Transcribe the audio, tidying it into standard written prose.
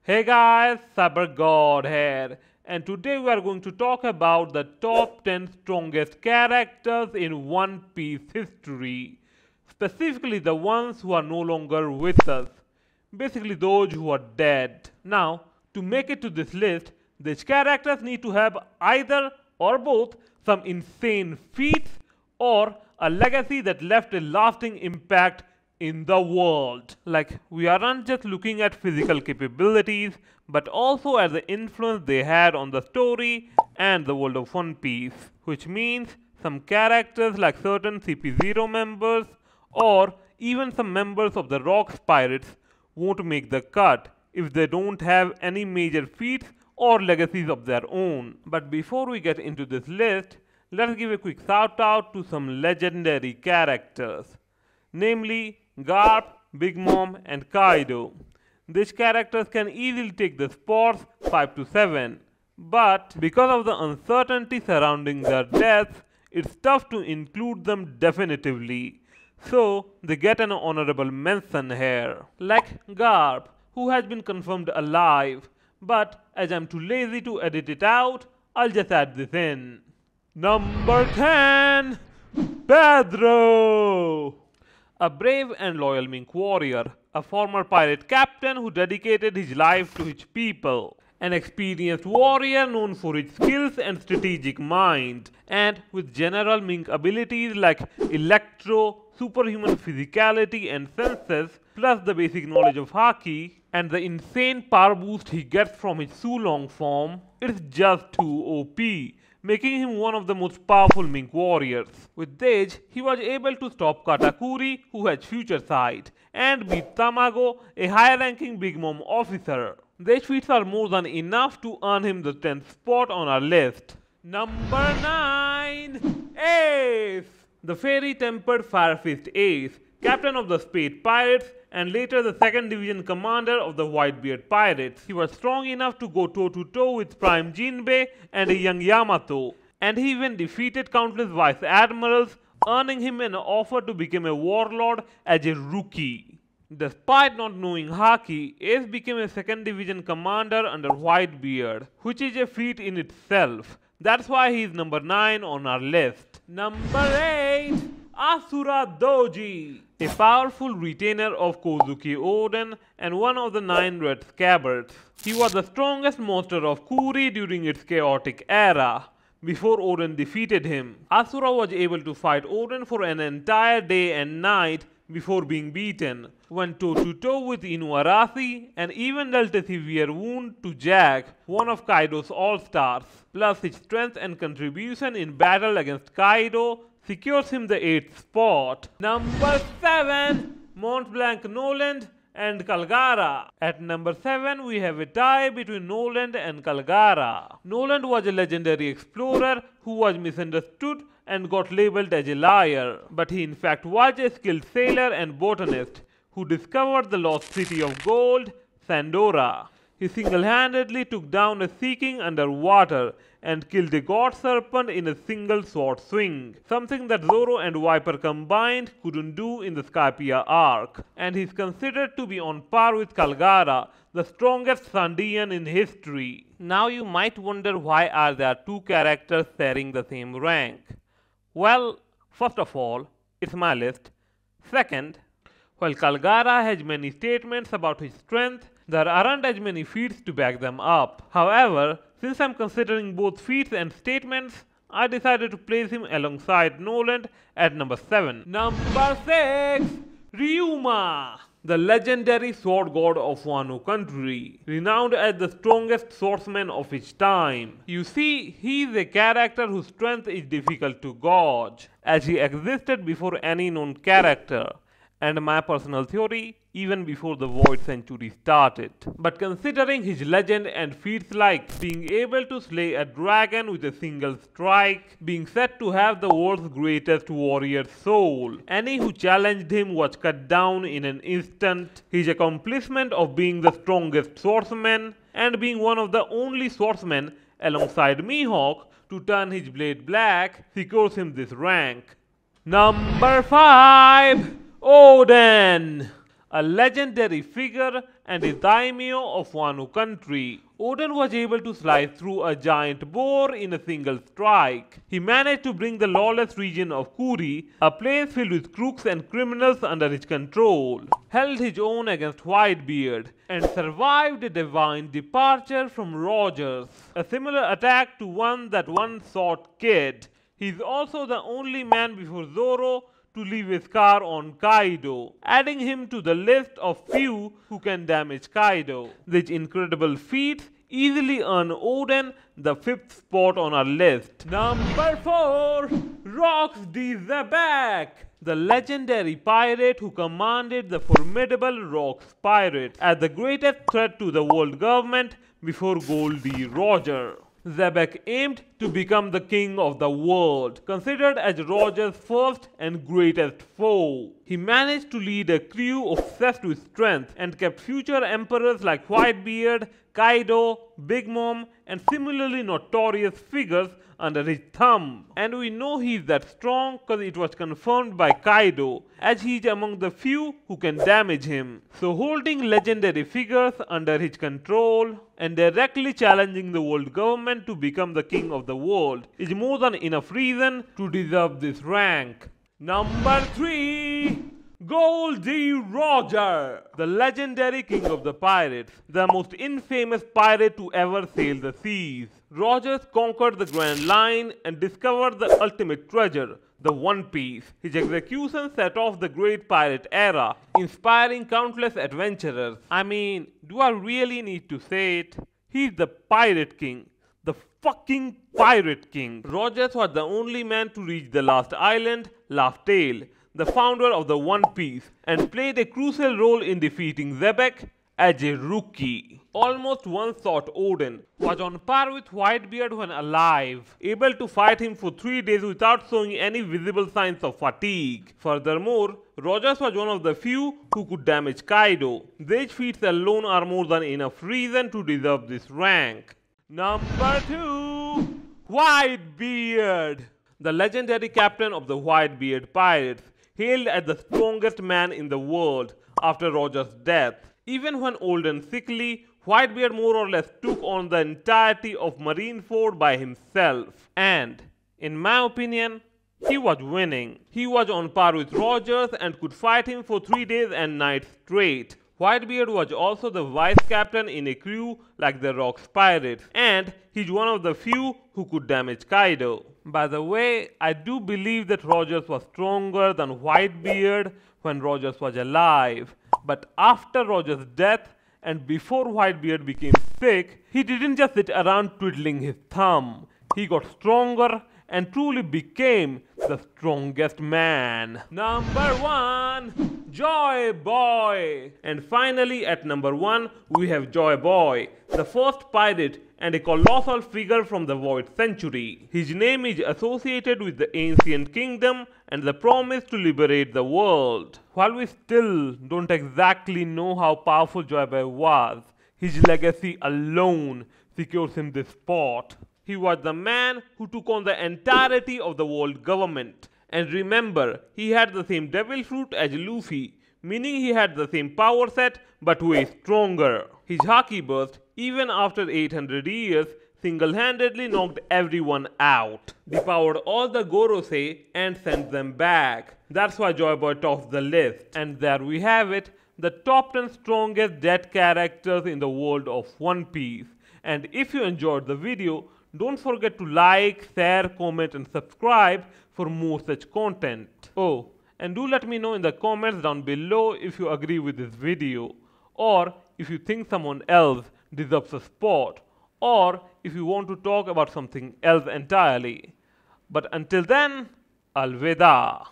Hey guys, CYBERGOD here, and today we are going to talk about the top 10 strongest characters in One Piece history, specifically the ones who are no longer with us, basically those who are dead. Now, to make it to this list, these characters need to have either or both some insane feats or a legacy that left a lasting impact in the world. Like, we aren't just looking at physical capabilities, but also at the influence they had on the story and the world of One Piece. Which means some characters like certain CP0 members or even some members of the Rocks Pirates won't make the cut if they don't have any major feats or legacies of their own. But before we get into this list, let's give a quick shout out to some legendary characters, namely Garp, Big Mom, and Kaido. These characters can easily take the spots 5 to 7, but because of the uncertainty surrounding their deaths, it's tough to include them definitively. So they get an honorable mention here. Like Garp, who has been confirmed alive, but as I'm too lazy to edit it out, I'll just add this in. Number 10, Pedro! A brave and loyal mink warrior, a former pirate captain who dedicated his life to his people, an experienced warrior known for his skills and strategic mind, and with general mink abilities like electro, superhuman physicality and senses, plus the basic knowledge of haki, and the insane power boost he gets from his Sulong form, it's just too OP, making him one of the most powerful mink warriors. With this, he was able to stop Katakuri, who has future sight, and beat Tamago, a high-ranking Big Mom officer. These feats are more than enough to earn him the 10th spot on our list. Number 9, Ace! The fairy-tempered Firefist Ace, captain of the Spade Pirates and later the 2nd Division commander of the Whitebeard Pirates. He was strong enough to go toe-to-toe with Prime Jinbei and a young Yamato, and he even defeated countless vice admirals, earning him an offer to become a warlord as a rookie. Despite not knowing haki, Ace became a 2nd Division commander under Whitebeard, which is a feat in itself. That's why he is number 9 on our list. Number 8, Asura Doji, a powerful retainer of Kozuki Odin and one of the 9 Red Scabbards. He was the strongest monster of Kuri during its chaotic era, before Odin defeated him. Asura was able to fight Odin for an entire day and night before being beaten, went toe-to-toe with Inuarashi, and even dealt a severe wound to Jack, one of Kaido's all-stars. Plus his strength and contribution in battle against Kaido secures him the 8th spot. Number 7, Mont Blanc Noland and Calgara. At number 7, we have a tie between Noland and Calgara. Noland was a legendary explorer who was misunderstood and got labeled as a liar, but he in fact was a skilled sailor and botanist who discovered the lost city of gold, Sandora. He single-handedly took down a sea king underwater and killed a god serpent in a single sword swing, something that Zoro and Viper combined couldn't do in the Skypiea arc, and he is considered to be on par with Calgara, the strongest Sandian in history. Now you might wonder, why are there two characters sharing the same rank? Well, first of all, it's my list. Second, while Calgara has many statements about his strength, there aren't as many feats to back them up. However, since I'm considering both feats and statements, I decided to place him alongside Noland at number 7. Number 6, Ryuma, the legendary sword god of Wano country, renowned as the strongest swordsman of his time. You see, he is a character whose strength is difficult to gauge, as he existed before any known character, and my personal theory, even before the Void Century started. But considering his legend and feats like being able to slay a dragon with a single strike, being said to have the world's greatest warrior soul, any who challenged him was cut down in an instant, his accomplishment of being the strongest swordsman and being one of the only swordsmen alongside Mihawk to turn his blade black secures him this rank. Number 5, Odin, a legendary figure and a daimyo of Wano country. Odin was able to slice through a giant boar in a single strike. He managed to bring the lawless region of Kuri, a place filled with crooks and criminals, under his control, held his own against Whitebeard, and survived a divine departure from Rogers, a similar attack to one that once sought Kid. He is also the only man before Zoro to leave a scar on Kaido, adding him to the list of few who can damage Kaido. These incredible feats easily earn Odin the 5th spot on our list. Number 4. Rocks D. Zebek, the legendary pirate who commanded the formidable Rocks Pirates as the greatest threat to the world government before Goldie Roger. Zebek aimed to become the king of the world, considered as Roger's first and greatest foe. He managed to lead a crew obsessed with strength and kept future emperors like Whitebeard, Kaido, Big Mom, and similarly notorious figures under his thumb. And we know he's that strong because it was confirmed by Kaido, as he's among the few who can damage him. So holding legendary figures under his control and directly challenging the world government to become the king of the world is more than enough reason to deserve this rank. Number 3. Goldie Roger, the legendary king of the pirates, the most infamous pirate to ever sail the seas. Rogers conquered the Grand Line and discovered the ultimate treasure, the One Piece. His execution set off the great pirate era, inspiring countless adventurers. I mean, do I really need to say it? He's the Pirate King. The fucking Pirate King. Rogers was the only man to reach the last island, Laugh Tale, the founder of the One Piece, and played a crucial role in defeating Zebek as a rookie. Almost one thought Odin was on par with Whitebeard when alive, able to fight him for 3 days without showing any visible signs of fatigue. Furthermore, Rogers was one of the few who could damage Kaido. These feats alone are more than enough reason to deserve this rank. Number 2. Whitebeard, the legendary captain of the Whitebeard Pirates, hailed as the strongest man in the world after Rogers' death. Even when old and sickly, Whitebeard more or less took on the entirety of Marineford by himself. And, in my opinion, he was winning. He was on par with Rogers and could fight him for 3 days and nights straight. Whitebeard was also the vice captain in a crew like the Rocks Pirates, and he's one of the few who could damage Kaido. By the way, I do believe that Rogers was stronger than Whitebeard when Rogers was alive, but after Rogers' death and before Whitebeard became sick, he didn't just sit around twiddling his thumb. He got stronger and truly became the strongest man. Number 1. Joy Boy. And finally at number 1 we have Joy Boy, the first pirate and a colossal figure from the Void Century. His name is associated with the ancient kingdom and the promise to liberate the world. While we still don't exactly know how powerful Joy Boy was, his legacy alone secures him this spot. He was the man who took on the entirety of the world government. And remember, he had the same devil fruit as Luffy, meaning he had the same power set but way stronger. His Haki burst, even after 800 years, single-handedly knocked everyone out, devoured all the Gorosei and sent them back. That's why Joy Boy tops the list. And there we have it, the top 10 strongest dead characters in the world of One Piece. And if you enjoyed the video, don't forget to like, share, comment and subscribe for more such content. Oh, and do let me know in the comments down below if you agree with this video, or if you think someone else deserves a spot, or if you want to talk about something else entirely. But until then, Alvida.